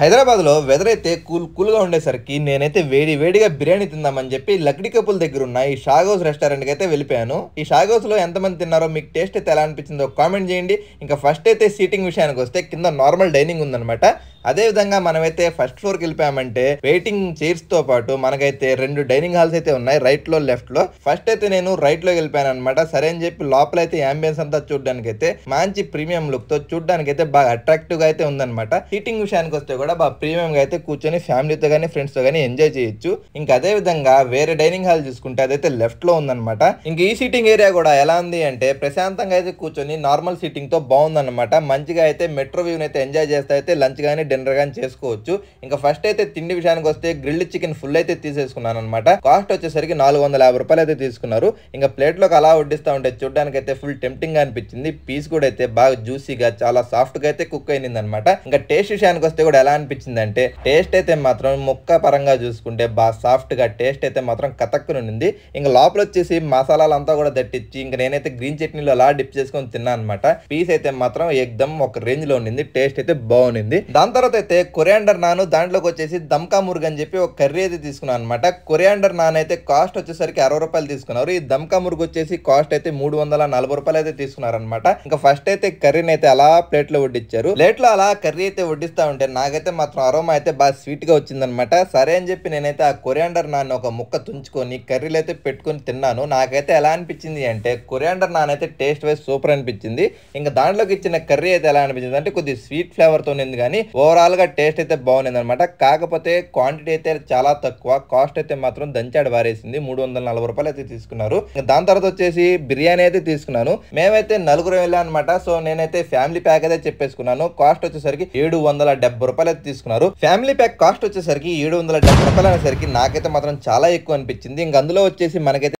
హైదరాబాద్లో వెదర్ అయితే కూల్గా ఉండేసరికి నేనైతే వేడిగా బిర్యానీ తిందామని చెప్పి లక్డీ కపుల్ దగ్గర ఉన్న ఈ షాగ్ హౌస్ రెస్టారెంట్కి అయితే వెళ్ళిపోయాను. ఈ షాగ్ హౌస్లో ఎంతమంది తిన్నారో, మీకు టేస్ట్ అయితే ఎలా అనిపించిందో కామెంట్ చేయండి. ఇంకా ఫస్ట్ అయితే సీటింగ్ విషయానికి వస్తే కింద నార్మల్ డైనింగ్ ఉందన్నమాట. అదేవిధంగా మనమైతే ఫస్ట్ ఫ్లోర్కి వెళ్ళిపోయామంటే వెయిటింగ్ చైర్స్తో పాటు మనకైతే 2 డైనింగ్ హాల్స్ అయితే ఉన్నాయి, రైట్లో లెఫ్ట్లో. ఫస్ట్ అయితే నేను రైట్లో వెళ్ళిపోయాను అనమాట. సరే అని చెప్పి లోపల అయితే అంబియన్స్ అంతా చూడడానికి అయితే మంచి ప్రీమియం లుక్తో చూడడానికి అయితే బాగా అట్రాక్టివ్గా అయితే ఉందన్నమాట. సీటింగ్ విషయానికి వస్తే కూడా బాగా ప్రీమియంగా అయితే కూర్చొని ఫ్యామిలీతో కానీ ఫ్రెండ్స్తో కానీ ఎంజాయ్ చేయొచ్చు. ఇంకా అదే విధంగా వేరే డైనింగ్ హాల్ చూసుకుంటే అదైతే లెఫ్ట్లో ఉందన్నమాట. ఇంక ఈ సీటింగ్ ఏరియా కూడా ఎలా ఉంది అంటే ప్రశాంతంగా అయితే కూర్చొని నార్మల్ సీటింగ్తో బాగుందన్నమాట. మంచిగా అయితే మెట్రో వ్యూని అయితే ఎంజాయ్ చేస్తే అయితే లంచ్ కానీ డిన్నర్ కానీ చేసుకోవచ్చు. ఇంకా ఫస్ట్ అయితే తిండి విషయానికి వస్తే గ్రిల్డ్ చికెన్ ఫుల్ అయితే తీసేసుకున్నాను అనమాట. కాస్ట్ వచ్చేసరికి 450 రూపాయలు అయితే తీసుకున్నారు. ఇంకా ప్లేట్ లోకి అలా వడ్డిస్తా ఉంటే చూడడానికి అయితే ఫుల్ టెంప్టింగ్ గా అనిపించింది. పీస్ కూడా అయితే బాగా జ్యూసీగా చాలా సాఫ్ట్ గా అయితే కుక్ అయింది అనమాట. ఇంకా టేస్ట్ విషయానికి వస్తే కూడా ఎలా అనిపించింది అంటే టేస్ట్ అయితే మాత్రం ముక్క పరంగా చూసుకుంటే బాగా సాఫ్ట్ గా టేస్ట్ అయితే మాత్రం కతక్కునుంది. ఇంకా లోపల వచ్చేసి మసాలాలు అంతా కూడా దట్టించి ఇంకా నేనైతే గ్రీన్ చట్నీలో అలా డిప్ చేసుకొని తిన్నాను అనమాట. పీస్ అయితే మాత్రం ఎక్దమ్ ఒక రేంజ్ లో ఉండింది, టేస్ట్ అయితే బాగుంది. దాని తర్వాత అయితే కొరియాండర్ నాన్, దాంట్లోకి వచ్చేసి దమ్కా ముర్గ్ అని చెప్పి ఒక కర్రీ అయితే తీసుకున్నాను అనమాట. కొరియాండర్ నాన్ అయితే కాస్ట్ వచ్చేసరికి 60 రూపాయలు తీసుకున్నారు. ఈ దమ్కా ముర్గ్ వచ్చేసి కాస్ట్ అయితే 340 రూపాయలు అయితే తీసుకున్నారనమాట. ఇంకా ఫస్ట్ అయితే కర్రీని అయితే అలా ప్లేట్ లో వడ్డించారు. ప్లేట్ లో అలా కర్రీ అయితే వడ్డిస్తా ఉంటే నాకైతే మాత్రం అరోమా అయితే బాగా స్వీట్ గా వచ్చిందనమాట. సరే అని చెప్పి నేనైతే ఆ కొరియాండర్ నాన్ ఒక ముక్క తుంచుకొని కర్రీలు అయితే పెట్టుకొని తిన్నాను. నాకైతే ఎలా అనిపించింది అంటే కొరియాండర్ నాన్ అయితే టేస్ట్ వైజ్ సూపర్ అనిపించింది. ఇంకా దాంట్లోకి ఇచ్చిన కర్రీ అయితే ఎలా అనిపించింది అంటే కొద్దిగా స్వీట్ ఫ్లేవర్ తో ఉంది, కానీ ఓవరాల్ గా టేస్ట్ అయితే బాగుంది అనమాట. కాకపోతే క్వాంటిటీ అయితే చాలా తక్కువ, కాస్ట్ అయితే మాత్రం దంచాడు వారేసింది. 340 రూపాయలు అయితే తీసుకున్నారు. దాని తర్వాత వచ్చేసి బిర్యానీ అయితే తీసుకున్నాను. మేమైతే 4 వెళ్ళాం అనమాట. సో నేనైతే ఫ్యామిలీ ప్యాక్ అయితే చెప్పేసుకున్నాను. కాస్ట్ వచ్చేసరికి 770 రూపాయలు అయితే తీసుకున్నారు. ఫ్యామిలీ ప్యాక్ కాస్ట్ వచ్చేసరికి 770 రూపాయలు అనేసరికి నాకైతే మాత్రం చాలా ఎక్కువ అనిపించింది. ఇంక అందులో వచ్చేసి మనకైతే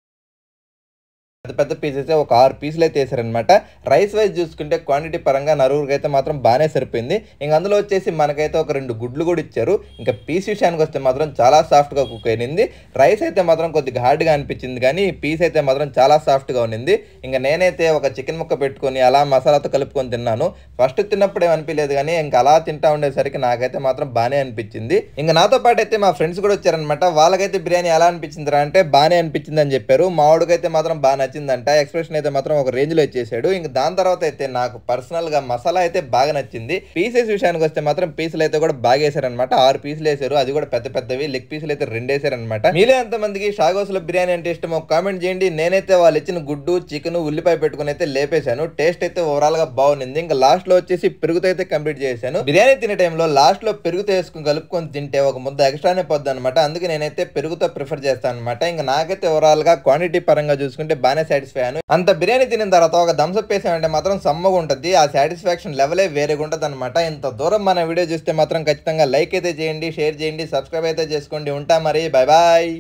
పెద్ద పీసెస్ ఒక 6 పీసులు అయితే వేసారనమాట. రైస్ వైజ్ చూసుకుంటే క్వాంటిటీ పరంగా నలుగురికి అయితే మాత్రం బాగానే సరిపోయింది. ఇంక అందులో వచ్చేసి మనకైతే ఒక 2 గుడ్లు కూడా ఇచ్చారు. ఇంకా పీస్ విషయానికి వస్తే మాత్రం చాలా సాఫ్ట్గా కుక్ అయింది. రైస్ అయితే మాత్రం కొద్దిగా హార్డ్గా అనిపించింది, కానీ పీస్ అయితే మాత్రం చాలా సాఫ్ట్గా ఉన్నింది. ఇంకా నేనైతే ఒక చికెన్ ముక్క పెట్టుకొని అలా మసాలాతో కలుపుకొని తిన్నాను. ఫస్ట్ తిన్నప్పుడు ఏమనిపించలేదు, కానీ ఇంకా అలా తింటా ఉండేసరికి నాకైతే మాత్రం బాగానే అనిపించింది. ఇంకా నాతో పాటు అయితే మా ఫ్రెండ్స్ కూడా వచ్చారనమాట. వాళ్ళకైతే బిర్యానీ ఎలా అనిపించిందిరా అంటే బాగానే అనిపించింది అని చెప్పారు. మా వాడికైతే మాత్రం బాగా నచ్చిందంట. ఎక్స్ప్రెషన్ అయితే మాత్రం ఒక రేంజ్ లో ఇచ్చేసాడు. ఇంకా దాని తర్వాత అయితే నాకు పర్సనల్ గా మసాలా అయితే బాగా నచ్చింది. పీసెస్ విషయానికి వస్తే మాత్రం పీసులు అయితే కూడా బాగా వేసారనమాట. 6 పీసులు వేసారు, అది కూడా పెద్ద పెద్దవి. లెగ్ పీసులు అయితే 2 వేసారనమాట. మీలో ఎంతమందికి షాగ్ హౌస్ లో బిర్యానీ అంటే ఇష్టమో కామెంట్ చేయండి. నేనైతే వాళ్ళు ఇచ్చిన గుడ్డు, చికెన్, ఉల్లిపాయ పెట్టుకుని అయితే లేపేశాను. టేస్ట్ అయితే ఓవరాల్ గా బాగుంది. ఇంకా లాస్ట్ లో వచ్చేసి పెరుగుతో అయితే కంప్లీట్ చేశాను. బిర్యానీ తినే టైంలో లాస్ట్ లో పెరుగుతో వేసుకుని కలుపుకొని తింటే ఒక ముద్ద ఎక్స్ట్రానే పోద్ది అనమాట. అందుకే నేనైతే పెరుగుతో ప్రిఫర్ చేస్తాను అనమాట. ఇంకా నాకైతే ఓవరాల్ గా క్వాంటిటీ పరంగా చూసుకుంటే బాగానే సాటిస్ఫై అయ్యాను. అంత బిర్యానీ తినిన తర్వాత ఒక థమ్స్అప్ వేసామంటే మాత్రం సమ్మగా ఉంటుంది. ఆ సాటిస్ఫాక్షన్ లెవెలే వేరేగా ఉంటుంది అనమాట. ఇంత దూరం మన వీడియో చూస్తే మాత్రం ఖచ్చితంగా లైక్ అయితే చేయండి, షేర్ చేయండి, సబ్స్క్రైబ్ అయితే చేసుకోండి. ఉంటా మరి, బాయ్ బాయ్.